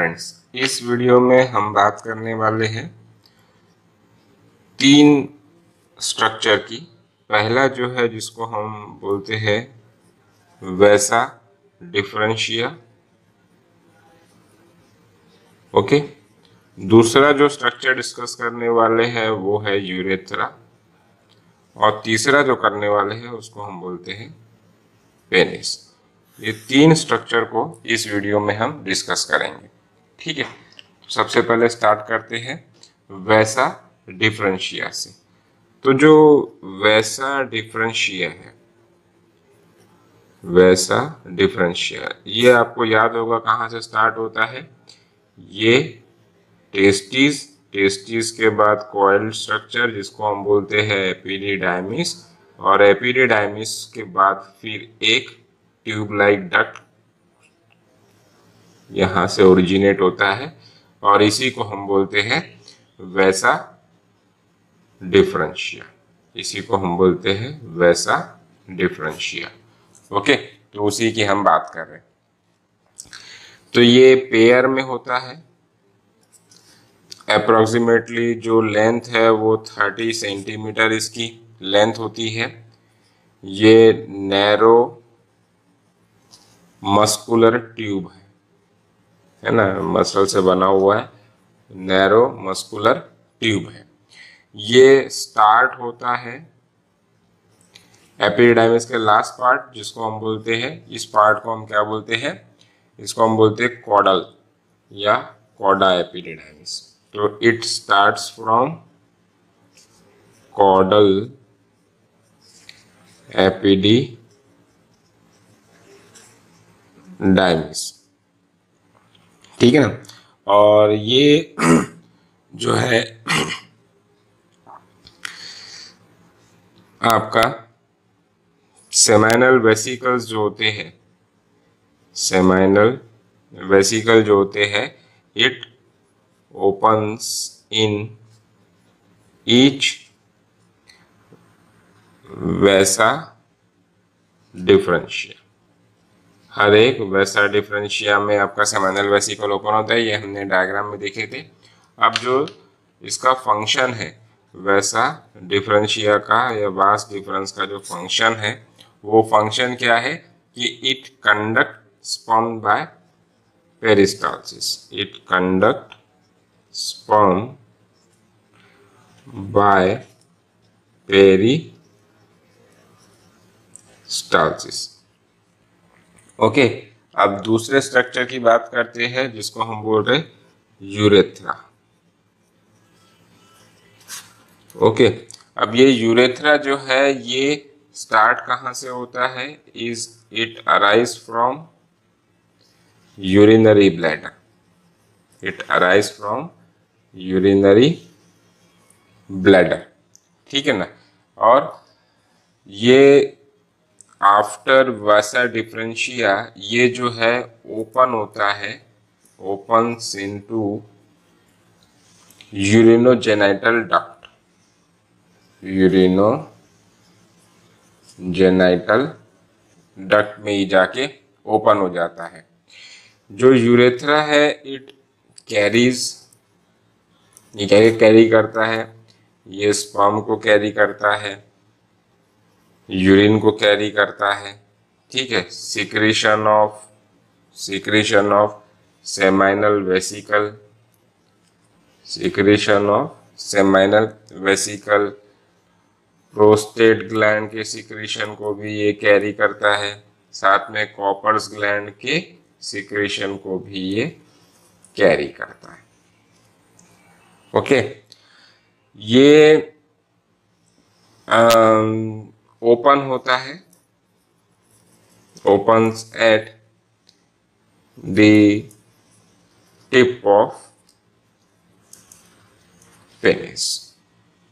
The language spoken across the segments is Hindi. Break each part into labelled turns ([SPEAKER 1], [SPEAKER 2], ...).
[SPEAKER 1] फ्रेंड्स, इस वीडियो में हम बात करने वाले हैं तीन स्ट्रक्चर की। पहला जो है जिसको हम बोलते हैं वैसा डिफरेंशिया। ओके, दूसरा जो स्ट्रक्चर डिस्कस करने वाले हैं वो है यूरेथ्रा, और तीसरा जो करने वाले हैं उसको हम बोलते हैं पेनिस। ये तीन स्ट्रक्चर को इस वीडियो में हम डिस्कस करेंगे। ठीक है, सबसे पहले स्टार्ट करते हैं वैसा डिफरेंशिया से। तो जो वैसा डिफरेंशिया है, वैसा डिफरेंशिया, ये आपको याद होगा कहाँ से स्टार्ट होता है। ये टेस्टिस के बाद कॉइल्ड स्ट्रक्चर जिसको हम बोलते हैं एपिडिडाइमिस, और एपिडिडाइमिस के बाद फिर एक ट्यूब लाइक डक्ट यहां से ओरिजिनेट होता है, और इसी को हम बोलते हैं वैसा डिफरेंशिया। इसी को हम बोलते हैं वैसा डिफरेंशिया। ओके, तो उसी की हम बात कर रहे हैं। तो ये पेयर में होता है। अप्रोक्सीमेटली जो लेंथ है वो 30 सेंटीमीटर इसकी लेंथ होती है। ये नैरो मस्कुलर ट्यूब है ना, मसल से बना हुआ है, नैरो मस्कुलर ट्यूब है। ये स्टार्ट होता है एपिडिडाइमिस के लास्ट पार्ट जिसको हम बोलते हैं, इस पार्ट को हम क्या बोलते हैं, इसको हम बोलते हैं कॉडल या कॉडा एपिडिडाइमिस। तो it starts from caudal epididymis. ठीक है ना, और ये जो है आपका सेमाइनल वेसिकल्स जो होते हैं, सेमाइनल वेसिकल जो होते हैं, इट ओपन्स इन ईच वैसा डिफरेंशिया। हर एक वैसा डिफरेंशिया में आपका सेमाइनल वेसिकल ओपन होता है। ये हमने डायग्राम में देखे थे। अब जो इसका फंक्शन है वैसा डिफरेंशिया का या वास डिफरेंस का जो फंक्शन है, वो फंक्शन क्या है कि it conduct sperm bye peristalsis. It conduct sperm bye peristalsis. Okay, अब दूसरे स्ट्रक्चर की बात करते हैं जिसको हम बोल रहे यूरेथ्रा। ओके, अब ये यूरेथ्रा जो है ये स्टार्ट कहाँ से होता है, is it arise from urinary bladder. It arise from urinary bladder. ठीक है ना, और ये आफ्टर वैसा डिफरेंशिया ये जो है ओपन होता है, opens into urinogenital duct. Urinogenital duct में ही जाके ओपन हो जाता है। जो यूरेथ्रा है इट कैरीज, ये कैरी करता है, ये स्पर्म को कैरी करता है, यूरिन को कैरी करता है। ठीक है, secretion of seminal vesicle, secretion of seminal vesicle, prostate gland के सिक्रीशन को भी ये कैरी करता है, साथ में कॉपर्स ग्लैंड के सिक्रीशन को भी ये कैरी करता है। ओके, ये ओपन होता है, opens at the tip of penis.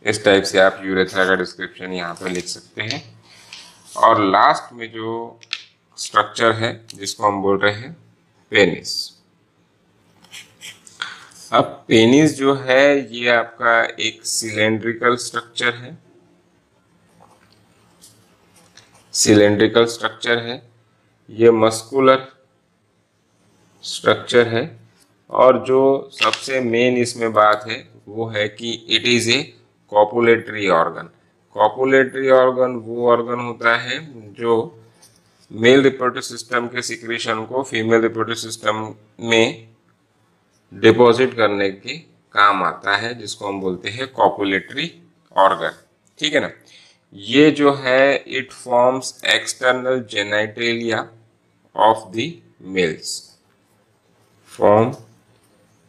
[SPEAKER 1] इस टाइप से आप यूरेथ्रा का डिस्क्रिप्शन यहाँ पे लिख सकते हैं। और लास्ट में जो स्ट्रक्चर है जिसको हम बोल रहे हैं पेनिस। अब पेनिस जो है ये आपका एक सिलेंड्रिकल स्ट्रक्चर है, सिलेंड्रिकल स्ट्रक्चर है, ये मस्कुलर स्ट्रक्चर है, और जो सबसे मेन इसमें बात है वो है कि it is a copulatory organ. Copulatory organ वो ऑर्गन होता है जो मेल रिप्रोडक्टिव सिस्टम के सिक्रीशन को फीमेल रिप्रोडक्टिव सिस्टम में डिपॉजिट करने के काम आता है, जिसको हम बोलते हैं कॉपुलेटरी ऑर्गन। ठीक है ना। ये जो है it forms external genitalia of the mails, form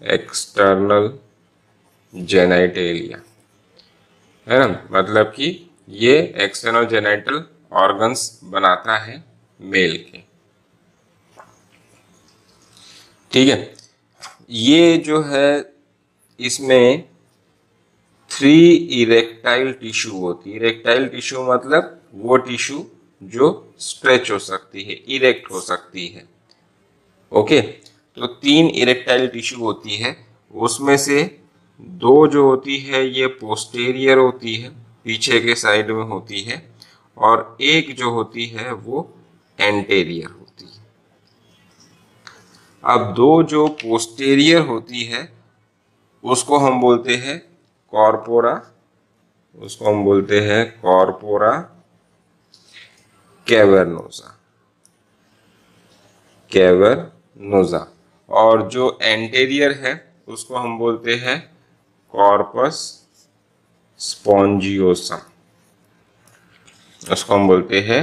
[SPEAKER 1] external genitalia, है ना। मतलब कि ये एक्सटर्नल जेनिटल ऑर्गन्स बनाता है मेल के। ठीक है। ये जो है इसमें 3 इरेक्टाइल टिश्यू होती है। इरेक्टाइल टिश्यू मतलब वो टिश्यू जो स्ट्रेच हो सकती है, इरेक्ट हो सकती है। ओके, तो 3 इरेक्टाइल टिश्यू होती है। उसमें से 2 जो होती है ये पोस्टेरियर होती है, पीछे के साइड में होती है, और एक जो होती है वो एंटेरियर होती है। अब 2 जो पोस्टेरियर होती है उसको हम बोलते हैं कॉर्पोरा, उसको हम बोलते हैं कॉर्पोरा कैवर्नोसा, कैवर्नोसा। और जो एंटेरियर है उसको हम बोलते हैं कॉर्पस स्पॉन्जियोसम, उसको हम बोलते हैं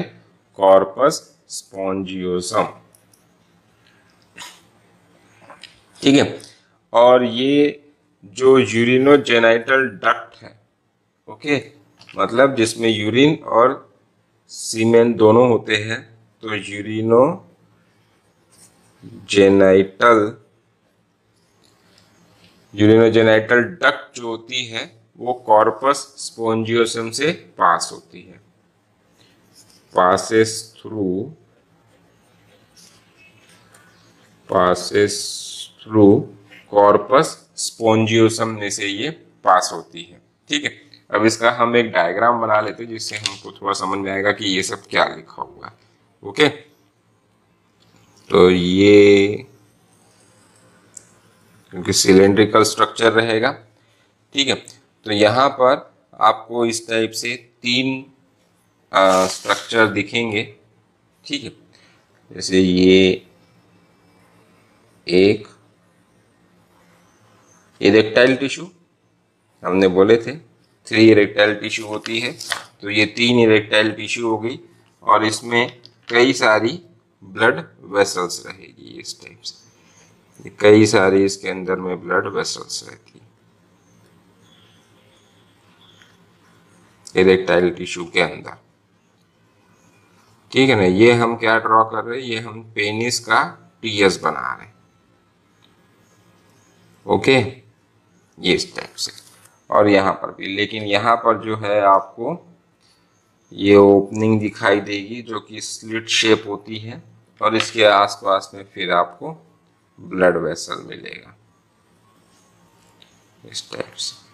[SPEAKER 1] कॉर्पस स्पॉन्जियोसम। ठीक है। और ये जो यूरिनोजेनाइटल डक्ट है, ओके, मतलब जिसमें यूरिन और सीमेन दोनों होते हैं, तो यूरिनोजेनाइटल डक्ट जो होती है वो कॉर्पस स्पॉन्जियोसम से पास होती है, passes through कॉर्पस स्पॉन्जियोसम में से ये पास होती है। ठीक है। अब इसका हम एक डायग्राम बना लेते हैं जिससे हमको थोड़ा समझ में आएगा कि ये सब क्या लिखा हुआ है। ओके, तो ये क्योंकि सिलेंड्रिकल स्ट्रक्चर रहेगा। ठीक है, तो यहाँ पर आपको इस टाइप से 3 स्ट्रक्चर दिखेंगे। ठीक है, जैसे ये एक इरेक्टाइल टिश्यू हमने बोले थे 3 इरेक्टाइल टिश्यू होती है, तो ये 3 इरेक्टाइल टिश्यू हो गई, और इसमें कई सारी ब्लड वेसल्स रहेगी इस टाइप से, कई सारी इसके अंदर में ब्लड वेसल्स रहती है इरेक्टाइल टिश्यू के अंदर। ठीक है ना। ये हम क्या ड्रॉ कर रहे हैं, ये हम पेनिस का टीएस बना रहे हैं। ओके, ये इस टाइप से, और यहाँ पर भी, लेकिन यहाँ पर जो है आपको ये ओपनिंग दिखाई देगी जो कि स्लिट शेप होती है, और इसके आसपास में फिर आपको ब्लड वेसल मिलेगा इस टाइप से।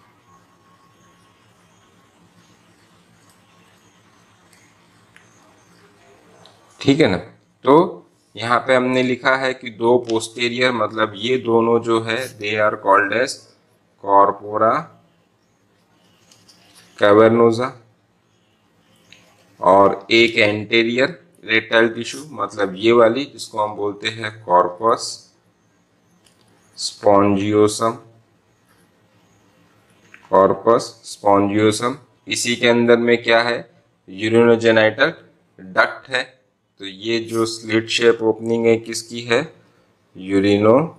[SPEAKER 1] ठीक है ना। तो यहाँ पे हमने लिखा है कि 2 पोस्टेरियर, मतलब ये दोनों जो है they are called as corpora cavernosa, और एक एंटेरियर इरेक्टाइल टिश्यू, मतलब ये वाली जिसको हम बोलते हैं कॉर्पस स्पॉन्जियोसम, कॉर्पस स्पॉन्जियोसम। इसी के अंदर में क्या है, यूरिनोजेनाइटल डक्ट है, तो ये जो स्लिट शेप ओपनिंग है किसकी है, यूरिनोजेनाइटल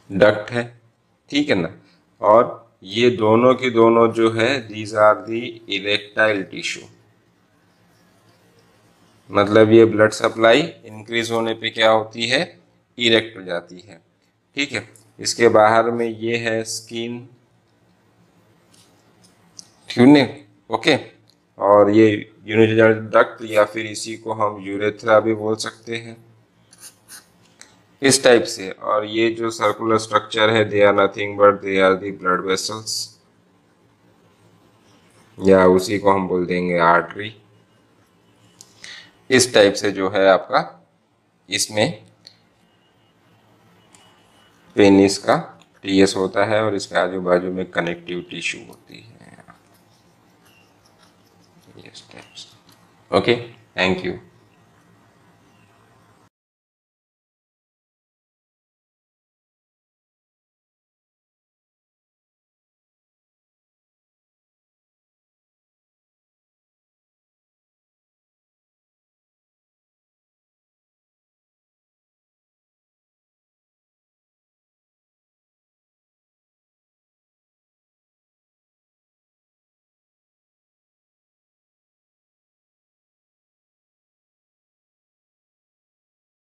[SPEAKER 1] डक्ट है। ठीक है ना। और ये दोनों की दोनों जो है these are the erectile tissue, मतलब ये ब्लड सप्लाई इंक्रीज होने पे क्या होती है, इरेक्ट हो जाती है। ठीक है। इसके बाहर में ये है स्किन ट्यूनिक, ओके, और ये यूरिनोजेनाइटल डक्ट, या फिर इसी को हम यूरेथ्रा भी बोल सकते हैं इस टाइप से। और ये जो सर्कुलर स्ट्रक्चर है they are nothing but they are the blood vessels, या उसी को हम बोल देंगे आर्टरी। इस टाइप से जो है आपका इसमें पेनिस का टीएस होता है और इसके आजू बाजू में कनेक्टिव टिश्यू होती है। Okay, thank you.